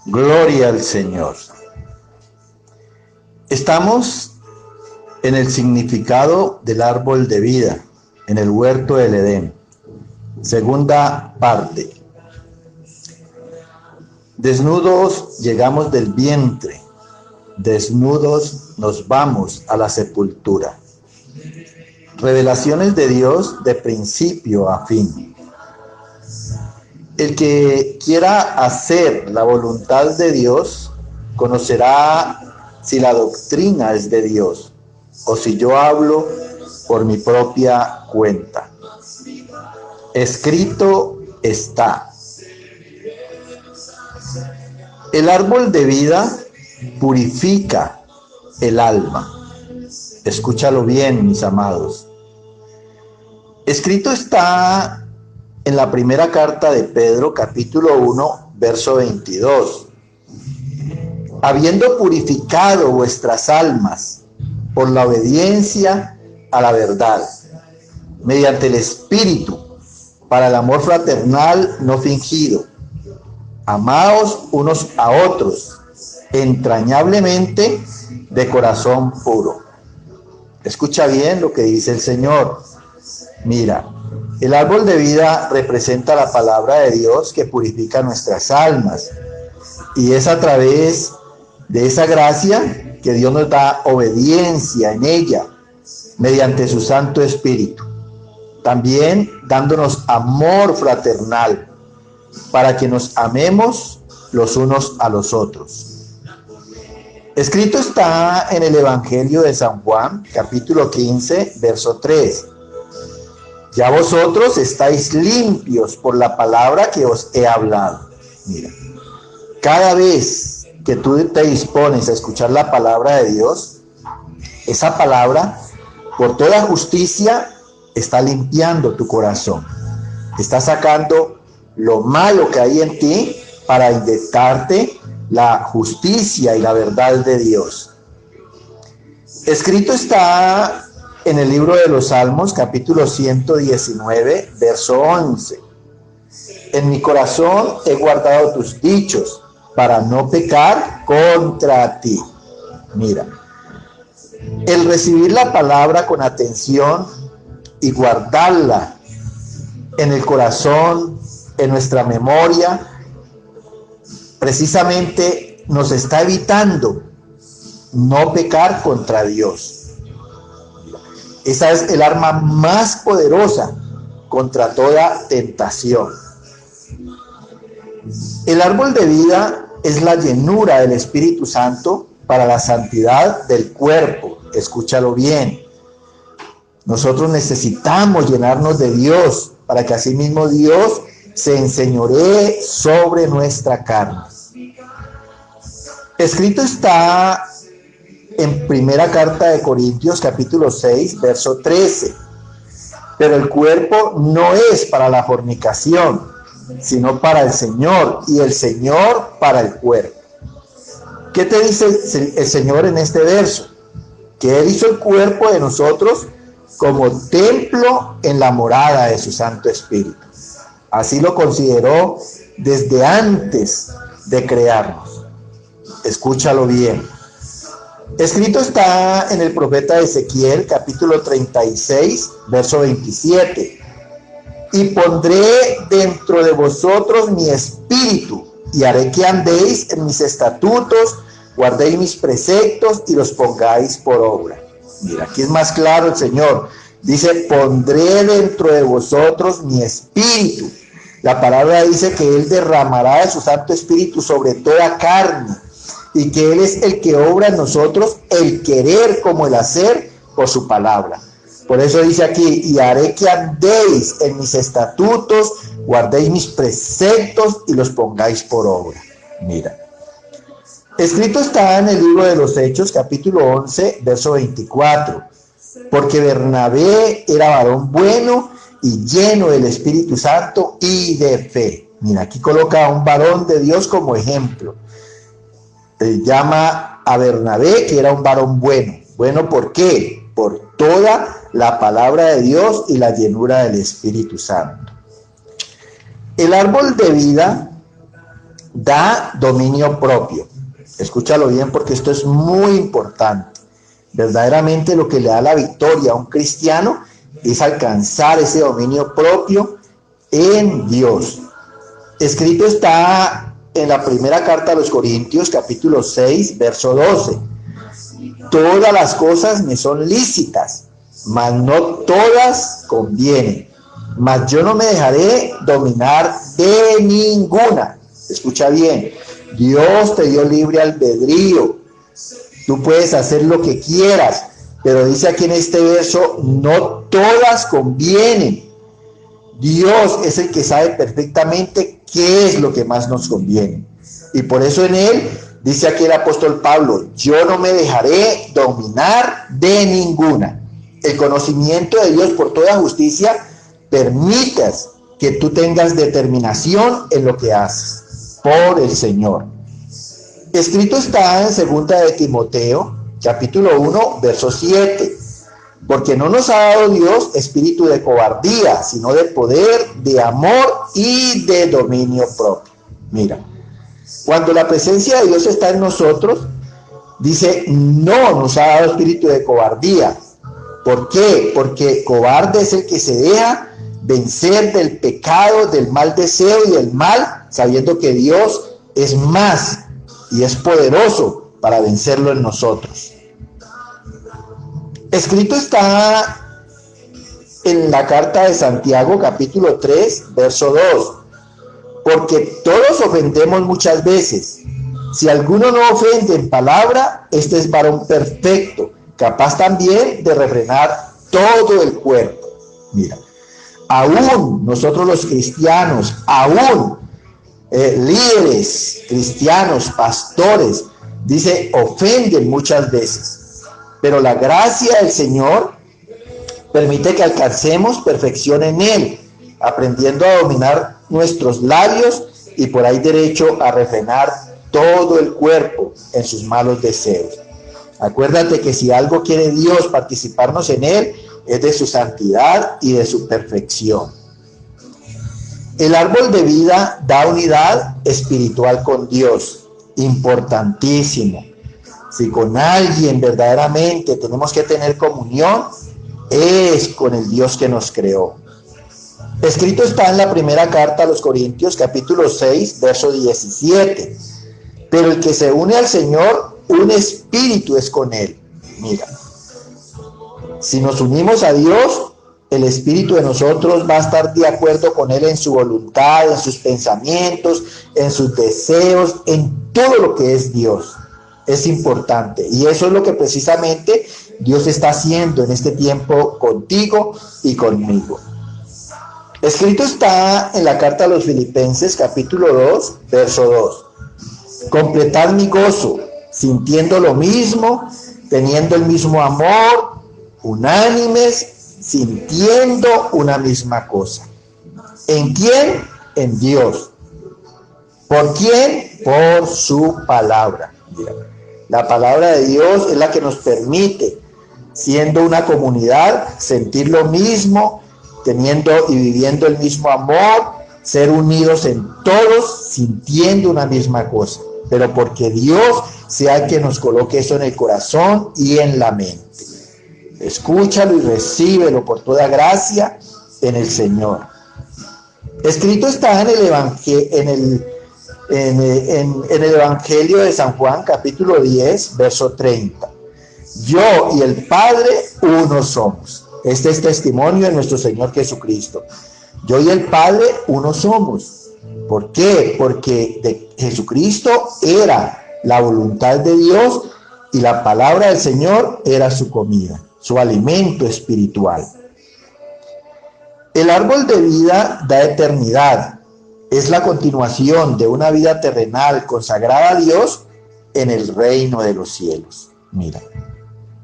Gloria al Señor. Estamos en el significado del árbol de vida, en el huerto del Edén. Segunda parte. Desnudos llegamos del vientre, desnudos nos vamos a la sepultura. Revelaciones de Dios de principio a fin. El que quiera hacer la voluntad de Dios conocerá si la doctrina es de Dios o si yo hablo por mi propia cuenta. Escrito está. El árbol de vida purifica el alma. Escúchalo bien, mis amados. Escrito está en la primera carta de Pedro, capítulo 1, verso 22. Habiendo purificado vuestras almas por la obediencia a la verdad, mediante el Espíritu, para el amor fraternal no fingido. Amaos unos a otros, entrañablemente de corazón puro. Escucha bien lo que dice el Señor. Mira, el árbol de vida representa la palabra de Dios que purifica nuestras almas. Y es a través de esa gracia que Dios nos da obediencia en ella, mediante su Santo Espíritu. También dándonos amor fraternal, para que nos amemos los unos a los otros. Escrito está en el Evangelio de San Juan, capítulo 15, verso 3. Ya vosotros estáis limpios por la palabra que os he hablado. Mira, cada vez que tú te dispones a escuchar la palabra de Dios, esa palabra, por toda justicia, está limpiando tu corazón. Está sacando lo malo que hay en ti para inyectarte la justicia y la verdad de Dios. Escrito está en el libro de los Salmos, capítulo 119, verso 11. En mi corazón he guardado tus dichos para no pecar contra ti. Mira, el recibir la palabra con atención y guardarla en el corazón, en nuestra memoria, precisamente nos está evitando no pecar contra Dios. Esa es el arma más poderosa contra toda tentación. El árbol de vida es la llenura del Espíritu Santo para la santidad del cuerpo. Escúchalo bien. Nosotros necesitamos llenarnos de Dios para que asimismo Dios se enseñoree sobre nuestra carne. Escrito está en primera carta de Corintios, capítulo 6, verso 13. Pero el cuerpo no es para la fornicación, sino para el Señor, y el Señor para el cuerpo. ¿Qué te dice el Señor en este verso? Que Él hizo el cuerpo de nosotros como templo en la morada de su Santo Espíritu. Así lo consideró desde antes de crearnos. Escúchalo bien. Escrito está en el profeta Ezequiel, capítulo 36, verso 27. Y pondré dentro de vosotros mi espíritu, y haré que andéis en mis estatutos, guardéis mis preceptos y los pongáis por obra. Mira, aquí es más claro el Señor. Dice, pondré dentro de vosotros mi espíritu. La palabra dice que Él derramará de su Santo Espíritu sobre toda carne, y que Él es el que obra en nosotros el querer como el hacer por su palabra. Por eso dice aquí, y haré que andéis en mis estatutos, guardéis mis preceptos y los pongáis por obra. Mira. Escrito está en el libro de los Hechos, capítulo 11, verso 24. Porque Bernabé era varón bueno y lleno del Espíritu Santo y de fe. Mira, aquí coloca a un varón de Dios como ejemplo. Llama a Bernabé que era un varón bueno. Bueno, ¿por qué? Por toda la palabra de Dios y la llenura del Espíritu Santo. El árbol de vida da dominio propio. Escúchalo bien porque esto es muy importante. Verdaderamente lo que le da la victoria a un cristiano es alcanzar ese dominio propio en Dios. Escrito está en la primera carta a los Corintios, capítulo 6, verso 12. Todas las cosas me son lícitas, mas no todas convienen. Mas yo no me dejaré dominar de ninguna. Escucha bien, Dios te dio libre albedrío. Tú puedes hacer lo que quieras, pero dice aquí en este verso, no todas convienen. Dios es el que sabe perfectamente qué es lo que más nos conviene. Y por eso en él, dice aquí el apóstol Pablo, yo no me dejaré dominar de ninguna. El conocimiento de Dios por toda justicia permitas que tú tengas determinación en lo que haces por el Señor. Escrito está en 2 de Timoteo, capítulo 1, verso 7. Porque no nos ha dado Dios espíritu de cobardía, sino de poder, de amor y de dominio propio. Mira, cuando la presencia de Dios está en nosotros, dice, no nos ha dado espíritu de cobardía. ¿Por qué? Porque cobarde es el que se deja vencer del pecado, del mal deseo y del mal, sabiendo que Dios es más y es poderoso para vencerlo en nosotros. Escrito está en la carta de Santiago, capítulo 3, verso 2. Porque todos ofendemos muchas veces. Si alguno no ofende en palabra, este es varón perfecto, capaz también de refrenar todo el cuerpo. Mira, aún nosotros los cristianos, aún líderes cristianos, pastores, dice, ofenden muchas veces. Pero la gracia del Señor permite que alcancemos perfección en Él, aprendiendo a dominar nuestros labios y por ahí derecho a refrenar todo el cuerpo en sus malos deseos. Acuérdate que si algo quiere Dios participarnos en Él, es de su santidad y de su perfección. El árbol de vida da unidad espiritual con Dios, importantísimo. Si con alguien verdaderamente tenemos que tener comunión, es con el Dios que nos creó. Escrito está en la primera carta a los Corintios, capítulo 6, verso 17. Pero el que se une al Señor, un espíritu es con él. Mira, si nos unimos a Dios, el espíritu de nosotros va a estar de acuerdo con él en su voluntad, en sus pensamientos, en sus deseos, en todo lo que es Dios. Es importante y eso es lo que precisamente Dios está haciendo en este tiempo contigo y conmigo. Escrito está en la carta a los Filipenses, capítulo 2, verso 2. Completad mi gozo, sintiendo lo mismo, teniendo el mismo amor, unánimes, sintiendo una misma cosa. ¿En quién? En Dios. ¿Por quién? Por su palabra. Mira, la palabra de Dios es la que nos permite, siendo una comunidad, sentir lo mismo, teniendo y viviendo el mismo amor, ser unidos en todos, sintiendo una misma cosa. Pero porque Dios sea el que nos coloque eso en el corazón y en la mente. Escúchalo y recíbelo por toda gracia en el Señor. Escrito está en el Evangelio de San Juan, capítulo 10, verso 30. Yo y el Padre uno somos. Este es testimonio de nuestro Señor Jesucristo. Yo y el Padre uno somos. ¿Por qué? Porque de Jesucristo era la voluntad de Dios y la palabra del Señor era su comida, su alimento espiritual. El árbol de vida da eternidad. Es la continuación de una vida terrenal consagrada a Dios en el reino de los cielos. Mira,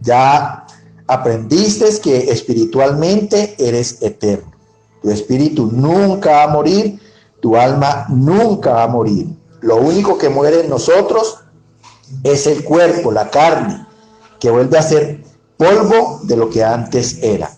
ya aprendiste que espiritualmente eres eterno. Tu espíritu nunca va a morir, tu alma nunca va a morir. Lo único que muere en nosotros es el cuerpo, la carne, que vuelve a ser polvo de lo que antes era.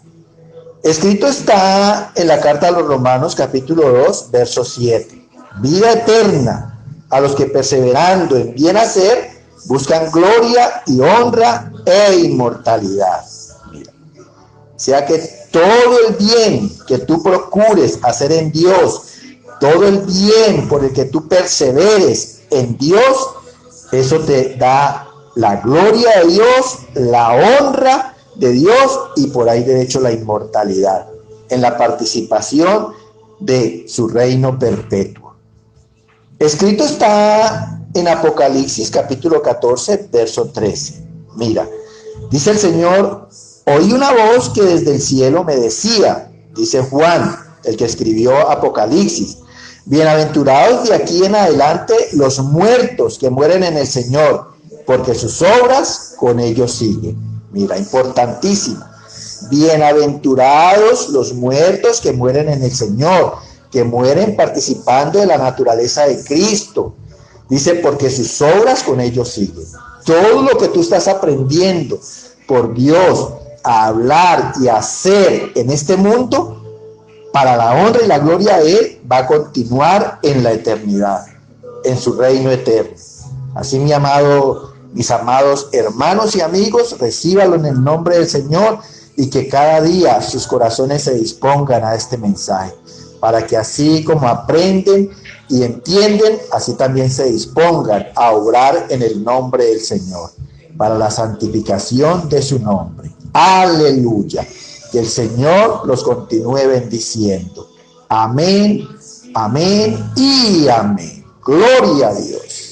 Escrito está en la carta a los Romanos, capítulo 2, verso 7. Vida eterna a los que perseverando en bien hacer, buscan gloria y honra e inmortalidad. Mira, o sea que todo el bien que tú procures hacer en Dios, todo el bien por el que tú perseveres en Dios, eso te da la gloria de Dios, la honra de Dios y por ahí de hecho la inmortalidad, en la participación de su reino perpetuo. Escrito está en Apocalipsis capítulo 14, verso 13. Mira, dice el Señor: oí una voz que desde el cielo me decía, dice Juan, el que escribió Apocalipsis: bienaventurados de aquí en adelante los muertos que mueren en el Señor, porque sus obras con ellos siguen. Mira, importantísimo. Bienaventurados los muertos que mueren en el Señor, que mueren participando de la naturaleza de Cristo. Dice, porque sus obras con ellos siguen. Todo lo que tú estás aprendiendo por Dios a hablar y a hacer en este mundo, para la honra y la gloria de Él, va a continuar en la eternidad, en su reino eterno. Así, mis amados hermanos y amigos, recíbalo en el nombre del Señor y que cada día sus corazones se dispongan a este mensaje, para que así como aprenden y entienden, así también se dispongan a obrar en el nombre del Señor, para la santificación de su nombre. Aleluya. Que el Señor los continúe bendiciendo. Amén, amén y amén. Gloria a Dios.